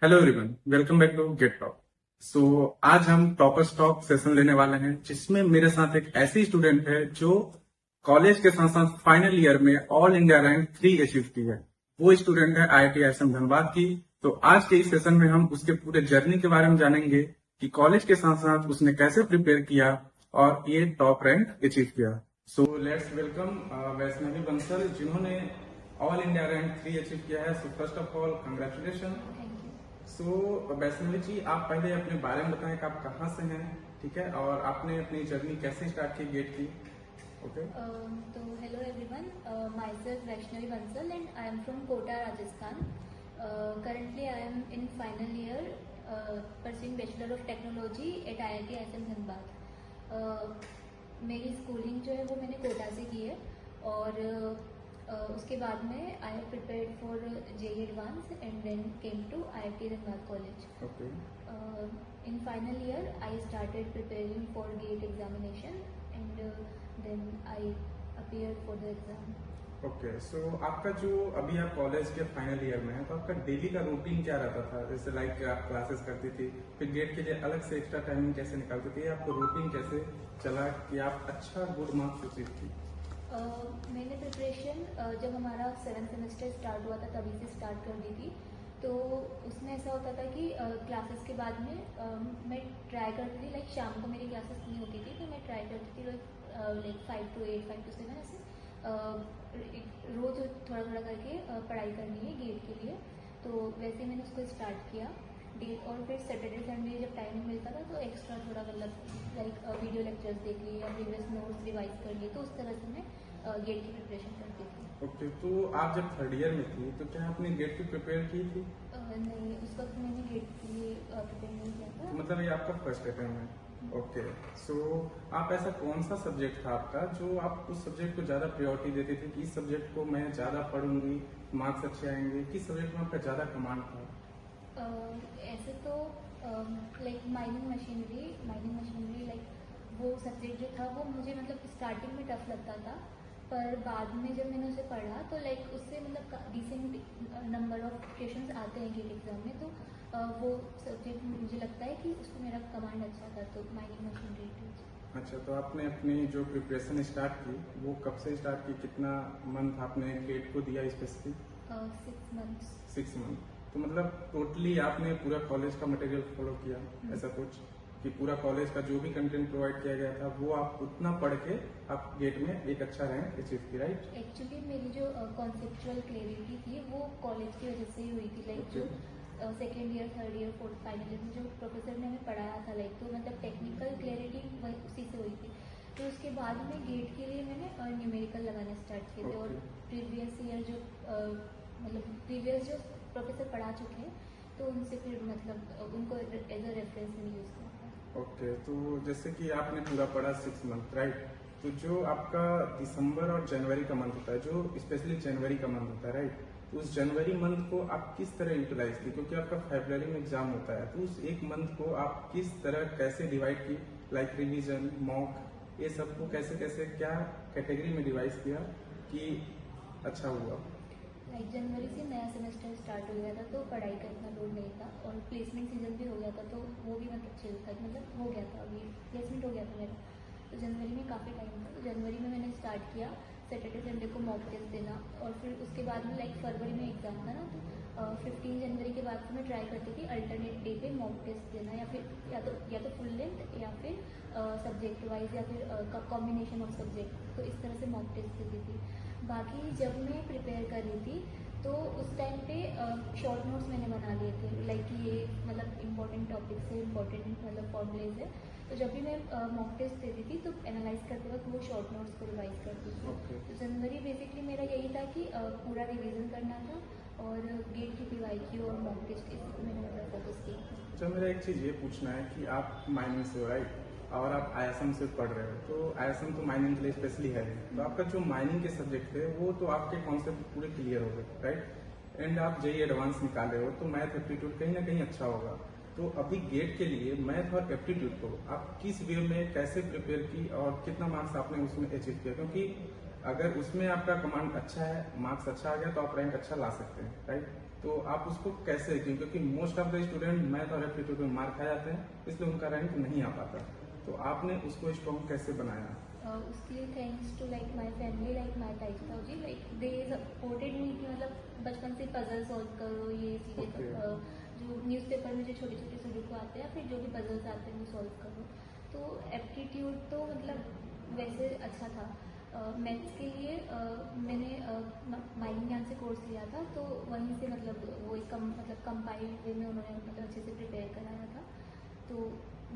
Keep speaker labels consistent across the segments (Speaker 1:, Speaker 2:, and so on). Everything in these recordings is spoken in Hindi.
Speaker 1: Hello everyone, welcome back to gate talk. So आज हम टॉपर्स टॉक सेशन लेने वाले हैं, जिसमें मेरे साथ एक ऐसी स्टूडेंट है जो कॉलेज के साथ साथ फाइनल ईयर में ऑल इंडिया रैंक 3 अचीव की है। वो स्टूडेंट है IIT ISM धनबाद की। तो आज के इस सेशन में हम उसके पूरे जर्नी के बारे में जानेंगे कि कॉलेज के साथ साथ उसने कैसे प्रिपेयर किया और ये टॉप रैंक अचीव किया। So let's welcome Vaishnavi Bansal, जिन्होंने ऑल इंडिया रैंक 3 अचीव किया है। So first of all congratulation. सो वैष्णवी जी, आप पहले अपने बारे में बताएं कि आप कहाँ से हैं, ठीक है, और आपने अपनी जर्नी कैसे स्टार्ट की गेट की। ओके।
Speaker 2: तो hello everyone, myself Vaishnavi Bansal and I am from Kota, Rajasthan. Currently I am in final year pursuing Bachelor of Technology at IIT ISM Dhanbad. मेरी स्कूलिंग जो है वो मैंने कोटा से की है और उसके बाद में I have prepared for JEE advance and then came to IIT Dhanbad College.
Speaker 1: Okay.
Speaker 2: In final year I started preparing for GATE examination and then I appeared for the exam.
Speaker 1: Okay, so आपका जो अभी आप कॉलेज के फाइनल ईयर में है, तो आपका डेली का रूटीन क्या रहता था? जैसे लाइक आप क्लासेस करती थी, फिर गेट के लिए अलग से एक्स्ट्रा टाइमिंग कैसे निकालती थी, आपको रूटीन कैसे चला कि आप अच्छा गुड मार्क्स अचीव की?
Speaker 2: मैंने प्रिपरेशन जब हमारा 7th सेमेस्टर स्टार्ट हुआ था तभी से स्टार्ट कर दी थी। तो उसमें ऐसा होता था कि क्लासेस के बाद में मैं ट्राई करती थी, लाइक शाम को मेरी क्लासेस नहीं होती थी तो मैं ट्राई करती थी लाइक 5 to 8, 5 to 7 ऐसे रोज़ थोड़ा थोड़ा करके पढ़ाई करनी है गेट के लिए। तो वैसे मैंने उसको स्टार्ट किया डेट, और फिर सैटरडे संडे जब टाइम मिलता था तो एक्स्ट्रा थोड़ा मतलब लाइक वीडियो लेक्चर्स देख लिए या प्रीवियस नोट्स रिवाइज कर लिए, तो उस तरह से मैं गेट की प्रिपरेशन करती थी।
Speaker 1: ओके, तो आप जब थर्ड ईयर में थी तो क्या आपने गेट की प्रिपेयर की थी?
Speaker 2: नहीं, उस वक्त मैंने गेट के लिए प्रिपेयर नहीं किया था।
Speaker 1: मतलब ये आपका फर्स्ट अटेम्प्ट है। ओके, सो आप ऐसा कौन सा सब्जेक्ट था आपका जो आप उस सब्जेक्ट को ज्यादा प्रायोरिटी देते थे कि इस सब्जेक्ट को मैं ज्यादा पढ़ूंगी, मार्क्स अच्छे आएंगे? किस सब्जेक्ट में आपका ज्यादा कमांड था?
Speaker 2: ऐसे तो लाइक माइनिंग मशीनरी लाइक वो सब्जेक्ट जो था वो मुझे मतलब स्टार्टिंग में टफ लगता था, पर बाद में जब मैंने उसे पढ़ा तो लाइक उससे मतलब डिसेंट नंबर ऑफ क्वेश्चंस आते हैं गेट एग्जाम में, तो वो सब्जेक्ट मुझे लगता है कि उसमें मेरा कमांड अच्छा था, तो माइनिंग मशीनरी थी।
Speaker 1: अच्छा, तो आपने अपनी जो प्रिपरेशन स्टार्ट की वो कब से स्टार्ट की? कितना मंथ आपने गेट को दिया स्पेसिफिक?
Speaker 2: 6 months।
Speaker 1: 6 मंथ। तो मतलब टोटली आपने पूरा कॉलेज का मटेरियल फॉलो किया, ऐसा कुछ कि पूरा कॉलेज का जो भी कंटेंट प्रोवाइड किया गया था वो आप उतना पढ़ के आप गेट में एक अच्छा रैंक अचीव की, राइट?
Speaker 2: एक्चुअली मेरी जो कॉन्सेप्चुअल क्लैरिटी थी वो कॉलेज की वजह से ही हुई थी, लाइक जो second year, third year, fourth, final year में जो प्रोफेसर ने हमें पढ़ाया था, लाइक तो मतलब टेक्निकल क्लैरिटी उसी से हुई थी। तो उसके बाद में गेट के लिए मैंने न्यूमेरिकल लगाने स्टार्ट किए थे, और प्रीवियस ईयर जो मतलब प्रीवियस जो प्रोफेसर पढ़ा चुके हैं तो उनसे फिर मतलब उनको एज अ रेफरेंस में यूज़ करता है।
Speaker 1: ओके, तो जैसे कि आपने पूरा पढ़ा 6 मंथ, राइट? तो जो आपका दिसंबर और जनवरी का मंथ होता है, जो स्पेशली जनवरी का मंथ होता है, राइट, तो उस जनवरी मंथ को आप किस तरह यूटिलाइज की? क्योंकि आपका फरवरी में एग्जाम होता है, तो उस एक मंथ को आप किस तरह कैसे डिवाइड की? लाइक रिवीजन, मॉक, ये सबको कैसे कैसे क्या कैटेगरी में डिवाइड किया कि अच्छा हुआ?
Speaker 2: लाइक जनवरी से नया सेमेस्टर स्टार्ट हो गया था तो पढ़ाई का इतना लोड नहीं था, और प्लेसमेंट सीजन भी हो गया था तो वो भी मतलब चिल था, मतलब हो गया था, अभी प्लेसमेंट हो गया था मेरा। तो जनवरी में काफ़ी टाइम था, तो जनवरी में मैंने स्टार्ट किया सैटरडे संडे को मॉक टेस्ट देना, और फिर उसके बाद में लाइक फरवरी में एग्जाम था ना, तो 15 जनवरी के बाद मैं ट्राई करती थी अल्टरनेट डे पे मॉक टेस्ट देना, या फिर या तो फुल लेंथ या फिर सब्जेक्ट वाइज या फिर कॉम्बिनेशन ऑफ सब्जेक्ट, तो इस तरह से मॉक टेस्ट देती थी। बाकी जब मैं प्रिपेयर कर रही थी तो उस टाइम पे शॉर्ट नोट्स मैंने बना लिए थे, लाइक ये मतलब इंपॉर्टेंट टॉपिक्स है, इंपॉर्टेंट मतलब फॉर्मुलेज है, तो जब भी मैं मॉक टेस्ट देती थी तो एनालाइज करते वक्त वो शॉर्ट नोट्स को रिवाइज करती थी। तो जनवरी बेसिकली मेरा यही था कि पूरा रिवीजन करना था और गेट की PYQ और मॉक टेस्ट इसी को मैंने मतलब फोकस किया।
Speaker 1: अच्छा, मेरा एक चीज ये पूछना है कि आप माइनिंग से हो, राइट, और आप ISM से पढ़ रहे हो, तो ISM तो माइनिंग के लिए स्पेशली है, तो आपका जो माइनिंग के सब्जेक्ट थे वो तो आपके कॉन्सेप्ट पूरे क्लियर हो गए, राइट, एंड आप JEE एडवांस निकाले हो तो मैथ एप्टीट्यूड कहीं ना कहीं अच्छा होगा। तो अभी गेट के लिए मैथ और एप्टीट्यूड को आप किस वे में कैसे प्रिपेयर की और कितना मार्क्स आपने उसमें अचीव किया? क्योंकि अगर उसमें आपका कमांड अच्छा है, मार्क्स अच्छा आ गया तो आप रैंक अच्छा ला सकते हैं, राइट? तो आप उसको कैसे किए, क्योंकि most of the student math और एप्टीट्यूड में मार खा जाते हैं, इसलिए उनका रैंक नहीं आ पाता। तो आपने उसको स्ट्रॉन्ग कैसे बनाया?
Speaker 2: उसके लिए thanks to like my family, like my ताऊ ji, like they supported me कि मतलब बचपन से पजल सॉल्व करो, ये चीज़ें
Speaker 1: Okay.
Speaker 2: जो न्यूज़पेपर में जो छोटे छोटे सुडोकू आते हैं, फिर जो भी पजल्स आते हैं वो सॉल्व करो। तो एप्टीट्यूड तो मतलब वैसे अच्छा था। मैथ्स के लिए मैंने माइनिंग ज्ञान से कोर्स लिया था, तो वहीं से मतलब वो एक कंपाइल्ड वे में उन्होंने मतलब अच्छे से प्रिपेयर कराया था। तो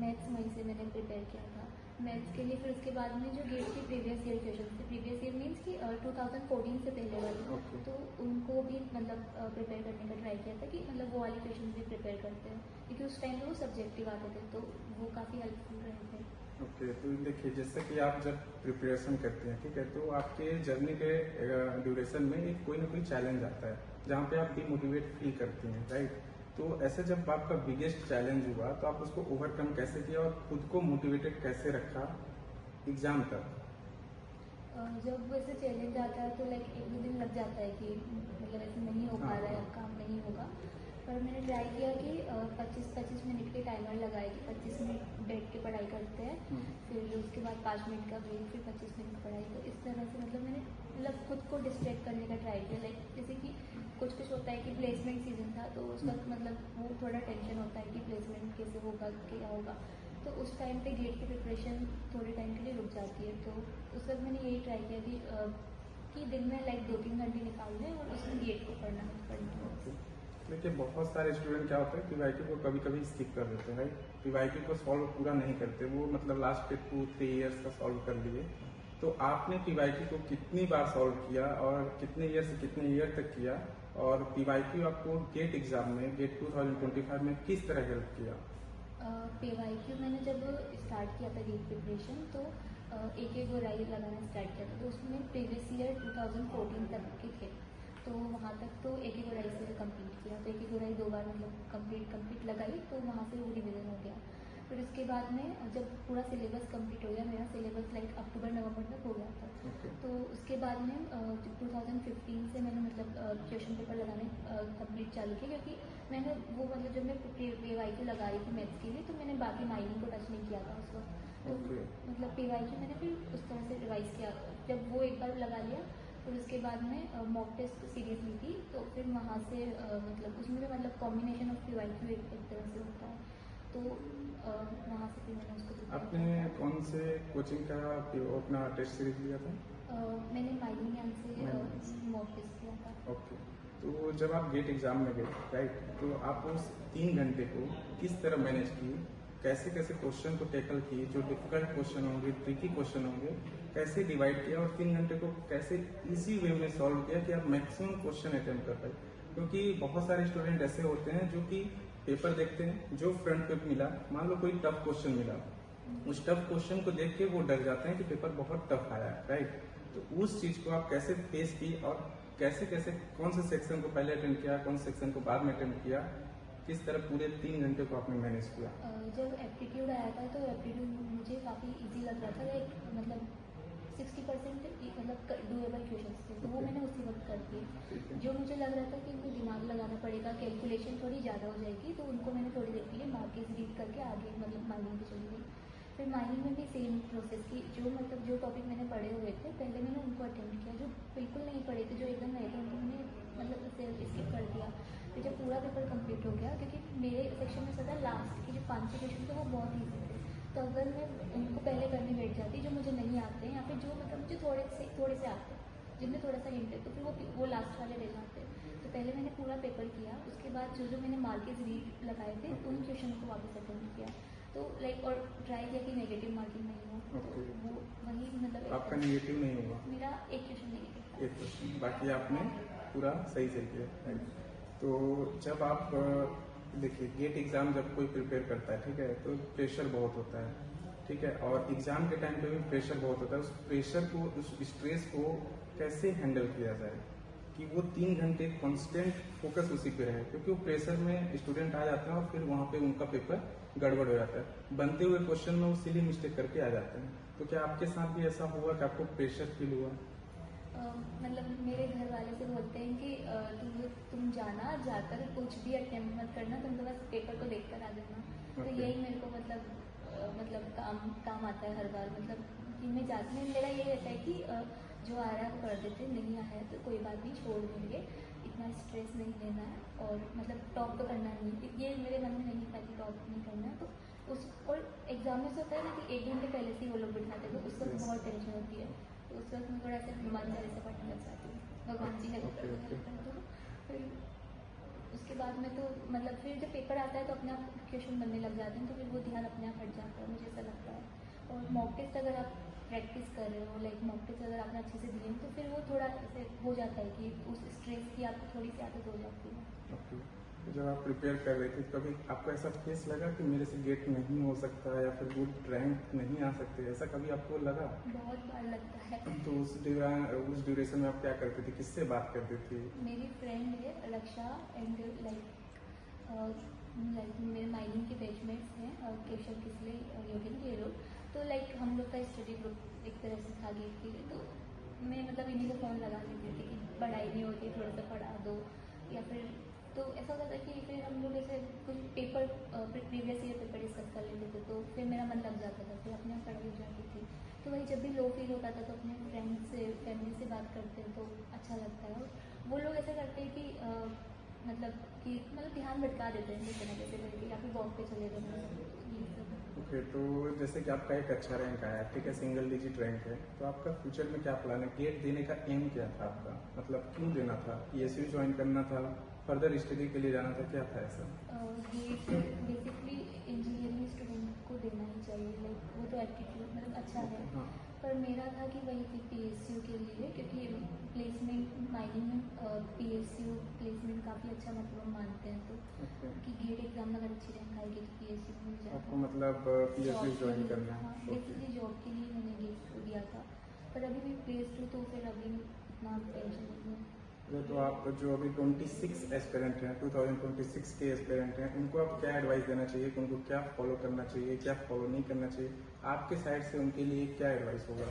Speaker 2: मैथ्स वहीं से मैंने प्रिपेयर किया था मैथ्स के लिए। फिर उसके बाद में जो गेट की प्रीवियस ईयर क्वेश्चन थे, प्रीवियस ईयर मीन्स कि 2014 से पहले वाले,
Speaker 1: Okay.
Speaker 2: तो उनको भी मतलब प्रिपेयर करने का ट्राई किया था कि मतलब वो वाले क्वेश्चन भी प्रिपेयर करते हैं, क्योंकि उस टाइम पे वो सब्जेक्टिव आते थे, तो वो काफ़ी हेल्पफुल रहे थे।
Speaker 1: ओके, तो देखिए जैसे कि आप जब प्रिपरेशन करते हैं, ठीक है, तो आपके जर्नी के ड्यूरेशन में एक कोई ना कोई चैलेंज आता है जहाँ पे आप डिमोटिवेट फील करती हैं, राइट? तो ऐसे जब आपका बिगेस्ट चैलेंज हुआ तो आप उसको ओवरकम कैसे किया और खुद को मोटिवेटेड कैसे रखा एग्जाम तक?
Speaker 2: जब वैसे चैलेंज आता है तो लाइक एक दो दिन लग जाता है कि मतलब ऐसे नहीं हो पा रहा है, काम नहीं होगा। पर मैंने ट्राई किया कि 25-25 मिनट के टाइमर लगाए कि 25 मिनट बैठ के पढ़ाई करते हैं, फिर उसके बाद 5 मिनट का ब्रेक, फिर 25 मिनट पढ़ाई। तो इस तरह से मतलब मैंने मतलब खुद को डिस्ट्रैक्ट करने का ट्राई किया। लाइक जैसे कि कुछ कुछ होता है कि प्लेसमेंट सीजन था, तो उस वक्त मतलब वो थोड़ा टेंशन होता है कि प्लेसमेंट कैसे होगा, क्या होगा। तो उस टाइम पे गेट की प्रिपरेशन थोड़े टाइम के लिए रुक जाती है। तो उस वक्त मैंने यही ट्राई किया कि दिन में लाइक 2-3 घंटे निकाल लें और उसमें गेट को पढ़ना है।
Speaker 1: देखिए बहुत सारे स्टूडेंट क्या होता है पीवाईक्यू को कभी कभी स्किप कर देते हैं, राइट? पीवाईक्यू को सॉल्व पूरा नहीं करते, वो मतलब लास्ट के 2-3 ईयर्स का सॉल्व कर लिए। तो आपने पीवाईक्यू को कितनी बार सॉल्व किया और कितने ईयर से कितने ईयर तक किया, और पीवाईक्यू आपको गेट एग्जाम में, गेट 2025 में किस तरह हेल्प किया?
Speaker 2: पीवाईक्यू मैंने जब स्टार्ट किया था गेट प्रिपरेशन, तो एक एक गोराई लगाना स्टार्ट किया था। तो उसमें प्रीवियस ईयर 2014 तक के थे, तो वहाँ तक तो एक एक गोराई से कंप्लीट किया। तो एक एक गोराई 2 बार मतलब कंप्लीट लगाई, तो वहाँ से वो रिविजन हो गया। फिर उसके बाद में जब पूरा सिलेबस कंप्लीट हो गया, मेरा सिलेबस लाइक अक्टूबर-नवंबर तक हो गया था।
Speaker 1: Okay.
Speaker 2: तो उसके बाद में 2015 से मैंने मतलब क्वेश्चन पेपर लगाने कंप्लीट चालू किया, क्योंकि मैंने वो मतलब जब मैं पीवाईक्यू लगा रही थी मैथ्स के लिए, तो मैंने बाकी माइनिंग को टच नहीं किया था उस वक्त। तो
Speaker 1: Okay.
Speaker 2: मतलब पीवाईक्यू मैंने फिर उस तरह से रिवाइज किया। जब वो एक बार लगा लिया, फिर उसके बाद में मॉक टेस्ट सीरीज ली थी, तो फिर वहाँ से मतलब उसमें भी मतलब कॉम्बिनेशन ऑफ पीवाईक्यू एक तरह से होता है, तो वहाँ से फिर मैंने उसको prepare
Speaker 1: आपने
Speaker 2: किया था।
Speaker 1: कौन से कोचिंग का अपना टेस्ट सीरीज लिया था?
Speaker 2: मैंने माइनिंग ज्ञान
Speaker 1: माइनिंग
Speaker 2: से मॉक टेस्ट किया था।
Speaker 1: ओके, तो जब आप गेट एग्जाम में गए, राइट, तो आप उस 3 घंटे को किस तरह मैनेज किए, कैसे कैसे क्वेश्चन को टैकल किए, जो डिफिकल्ट क्वेश्चन होंगे, ट्रिकी क्वेश्चन होंगे, कैसे डिवाइड किया, और 3 घंटे को कैसे इजी वे में सॉल्व किया कि आप मैक्सिमम क्वेश्चन अटेम्प्ट कर पाए? क्योंकि बहुत सारे स्टूडेंट ऐसे होते हैं जो कि पेपर देखते हैं, जो फ्रंट पे मिला, मान लो कोई टफ क्वेश्चन मिला, उस टफ क्वेश्चन को देख के वो डर जाते हैं कि पेपर बहुत टफ आया है, राइट? तो उस चीज को आप कैसे फेस की, और कैसे कैसे कौन से सेक्शन को पहले अटेंड किया, कौन से सेक्शन को बाद में अटेंड किया, किस तरह पूरे 3 घंटे को आपने मैनेज किया?
Speaker 2: जब एप्टीट्यूड आया था, तो एप्टीट्यूड मुझे काफ़ी इजी लग रहा था। लाइक मतलब 60% मतलब डूएबल क्वेश्चन थे, तो वो मैंने उसी वक्त कर
Speaker 1: ठीक
Speaker 2: दिए।
Speaker 1: है।
Speaker 2: जो मुझे लग रहा था कि इनको दिमाग लगाना पड़ेगा, कैलकुलेशन थोड़ी ज़्यादा हो जाएगी, तो उनको मैंने थोड़ी देर के लिए मार्केज रीड करके आगे मतलब माइनिंग पे चली गई। फिर माइनिंग में भी सेम प्रोसेस की, जो टॉपिक मैंने पढ़े हुए थे पहले मैंने उनको अटेम्प्ट किया, जो बिल्कुल नहीं पढ़े थे, जो एकदम नए थे, उनको मैंने मतलब स्किप कर दिया। फिर जब पूरा पेपर कंप्लीट हो गया, क्योंकि मेरे सेक्शन में सदा लास्ट के जो 5 क्वेश्चन थे वो बहुत ईजी थे, तो अगर मैं उनको पहले करने बैठ जाती जो मुझे नहीं आते हैं, या फिर जो मतलब मुझे थोड़े से आते हैं, जिनमें थोड़ा सा हिंट है, तो फिर वो लास्ट वाले रह जाते हैं। तो पहले मैंने पूरा पेपर किया, उसके बाद जो मैंने मार्केज रीड लगाए थे उन क्वेश्चन को वापस अटेम्प्ट किया। तो लाइक और ट्राई किया कि नेगेटिव मार्किंग नहीं हो, तो
Speaker 1: Okay.
Speaker 2: वो वही मतलब
Speaker 1: आपका नेगेटिव नहीं हुआ?
Speaker 2: मेरा एक क्वेश्चन नेगेटिव था।
Speaker 1: एक क्वेश्चन, बाकी आपने पूरा सही से किया, राइट? तो जब आप देखिए गेट एग्जाम जब कोई प्रिपेयर करता है, ठीक है, तो प्रेशर बहुत होता है, ठीक है, और एग्जाम के टाइम पे भी प्रेशर बहुत होता है। उस प्रेशर को, उस स्ट्रेस को कैसे हैंडल किया जाए कि वो 3 घंटे कांस्टेंट फोकस उसी पे रहे, क्योंकि वो प्रेशर में स्टूडेंट आ जाते हैं और फिर वहाँ पे उनका पेपर गड़बड़ हो जाता है, बनते हुए क्वेश्चन में वो सिली मिस्टेक करके आ जाते हैं। तो क्या आपके साथ भी ऐसा हुआ कि आपको प्रेशर फील हुआ?
Speaker 2: मतलब मेरे घर वाले से बोलते हैं कि तुम जाना, जाकर कुछ भी अटेम्प्ट मत करना, तुम तो बस पेपर को देख कर आ जाना। तो
Speaker 1: Okay.
Speaker 2: यही मेरे को मतलब काम आता है हर बार। मतलब कि मैं जाती हूँ, मेरा ये रहता है कि जो आ रहा है वो कर देते हैं, नहीं आया है तो कोई बात नहीं, छोड़ देंगे, इतना स्ट्रेस नहीं लेना है। और मतलब टॉप तो करना नहीं, ये मेरे मन में नहीं था कि टॉप नहीं करना है। तो उस और एग्जाम में से होता है ना कि 1 घंटे पहले से ही वो लोग बिठाते हैं, तो उस वक्त बहुत टेंशन होती है। तो उस वक्त मैं थोड़ा सा हनुमान चालीसा पढ़ने लग जाती हूँ, भगवान जी हेल्प कर
Speaker 1: Okay.
Speaker 2: दो। फिर उसके बाद में तो मतलब फिर जब पेपर आता है तो अपने आप क्वेश्चन बनने लग जाते हैं, तो फिर वो ध्यान अपने आप हट जाता है, मुझे ऐसा लगता है। और मॉक टेस्ट अगर आप प्रैक्टिस कर रहे हो, लाइक मॉक टेस्ट अगर आपने अच्छे से दिए हैं, तो फिर वो थोड़ा ऐसे हो जाता है कि उस स्ट्रेस की आपको थोड़ी सी आदत हो जाती है।
Speaker 1: ओके। तो जब आप प्रिपेयर कर रहे थे कभी आपको ऐसा फेस लगा कि मेरे से गेट नहीं हो सकता या फिर गुड रैंक नहीं आ सकते, ऐसा कभी आपको लगा?
Speaker 2: बहुत बार लगता है।
Speaker 1: तो उस ड्यूरेशन में आप क्या करते थे, किससे बात करते थे?
Speaker 2: मेरी फ्रेंड है रक्षा, एंड लाइक मेरे माइनिंग के बैचमेट्स हैं, केशव किसले योगिन ये लोग। तो लाइक हम लोग का स्टडी ग्रुप एक तरह से था गेट के लिए। तो मैं मतलब इन्हीं को फ़ोन लगा देती थी कि पढ़ाई नहीं होती, थोड़ा सा पढ़ा दो। या फिर तो ऐसा होता था कि फिर हम लोग ऐसे कुछ paper previous year paper discuss कर लेते थे, तो फिर मेरा मन लग जाता था, फिर अपने आप पढ़ाई हो जाती थी। तो वही जब भी लो फील होता था तो अपने फ्रेंड से, फैमिली से बात करते हैं तो अच्छा लगता है। और वो लोग ऐसा करते हैं कि मतलब ध्यान भटका देते हैं किसी न किसी करके, या फिर वॉक पे चले गए, ये सब।
Speaker 1: ओके। तो जैसे कि आपका एक अच्छा रैंक आया, ठीक है, सिंगल डिजिट रैंक है, तो आपका फ्यूचर में क्या प्लान है? गेट देने का एम क्या था आपका, मतलब क्यों देना था? पीएसयू ज्वाइन करना था, फर्दर स्टडी के लिए जाना था, क्या था ऐसा?
Speaker 2: गेट बेसिकली इंजीनियरिंग स्टूडेंट को देना ही चाहिए, लाइक वो तो एप्टीट्यूड मतलब अच्छा है।
Speaker 1: हाँ।
Speaker 2: पर मेरा था कि वही थी पीएसयू के लिए, क्योंकि प्लेसमेंट माइनिंग में पीएसयू प्लेसमेंट काफ़ी अच्छा मतलब हम मानते हैं। तो
Speaker 1: ओके।
Speaker 2: कि गेट एग्जाम में अगर अच्छी रैंक आएगी तो पीएसयू मिल जाएगा।
Speaker 1: आपको मतलब पीएसयू
Speaker 2: जॉब के
Speaker 1: ज्वाइन
Speaker 2: लिए,
Speaker 1: करना है?
Speaker 2: हाँ
Speaker 1: ओके।
Speaker 2: बेसिकली जॉब के लिए मैंने गेट को दिया था। पर अभी भी प्लेस टू, तो फिर अभी इतना टेंशन नहीं है।
Speaker 1: तो आप जो अभी 26 एस्पिरेंट हैं, 2026 के एस्पिरेंट हैं, उनको आप क्या एडवाइस देना चाहिए कि उनको क्या फॉलो करना चाहिए, क्या फॉलो नहीं करना चाहिए? आपके साइड से उनके लिए क्या एडवाइस होगा?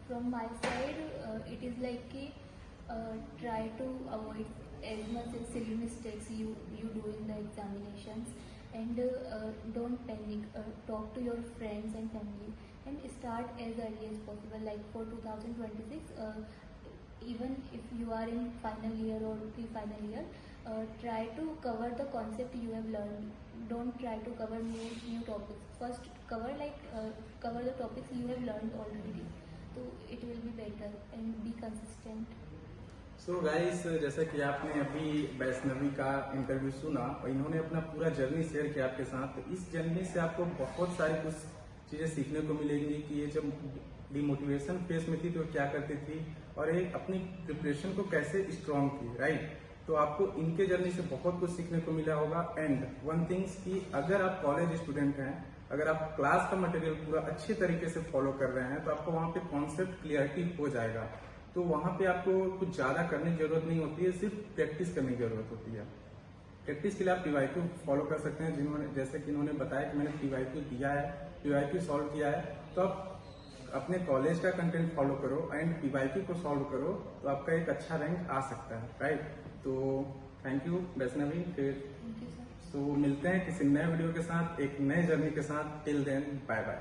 Speaker 2: From my side, it is like कि try to avoid as much as silly mistakes you do in the examinations, and don't panic. Talk to your friends and family, and start as early as possible. Like for 2026, even if you are in final year or pre-final year, try to cover the concept you have learned. Don't try to cover new topics. First cover the topics you have learned already, so it will be better, and be consistent.
Speaker 1: So guys, जैसा कि आपने अभी वैष्णवी का इंटरव्यू सुना और इन्होंने अपना पूरा जर्नी शेयर किया आपके साथ, तो इस जर्नी से आपको बहुत सारी कुछ चीजें सीखने को मिलेंगी कि ये जब डिमोटिवेशन फेस में थी तो क्या करती थी और ये अपनी प्रिपरेशन को कैसे स्ट्रांग की, राइट? तो आपको इनके जर्नी से बहुत कुछ सीखने को मिला होगा। एंड वन थिंग्स कि अगर आप कॉलेज स्टूडेंट हैं, अगर आप क्लास का मटेरियल पूरा अच्छे तरीके से फॉलो कर रहे हैं, तो आपको वहां पे कॉन्सेप्ट क्लियरिटी हो जाएगा। तो वहां पे आपको कुछ ज्यादा करने की जरूरत नहीं होती है, सिर्फ प्रैक्टिस करने की जरूरत होती है। प्रैक्टिस के लिए आप पीवाईक्यू फॉलो कर सकते हैं, जिन्होंने जैसे कि इन्होंने बताया कि मैंने पीवाईक्यू दिया है, पीवाईक्यू सॉल्व किया है, तो आप अपने कॉलेज का कंटेंट फॉलो करो एंड पीवाईक्यू को सॉल्व करो, तो आपका एक अच्छा रैंक आ सकता है, राइट? तो थैंक यू वैष्णवी। फिर
Speaker 2: Thank you, sir.
Speaker 1: तो मिलते हैं किसी नए वीडियो के साथ, एक नए जर्नी के साथ। Till then, bye bye.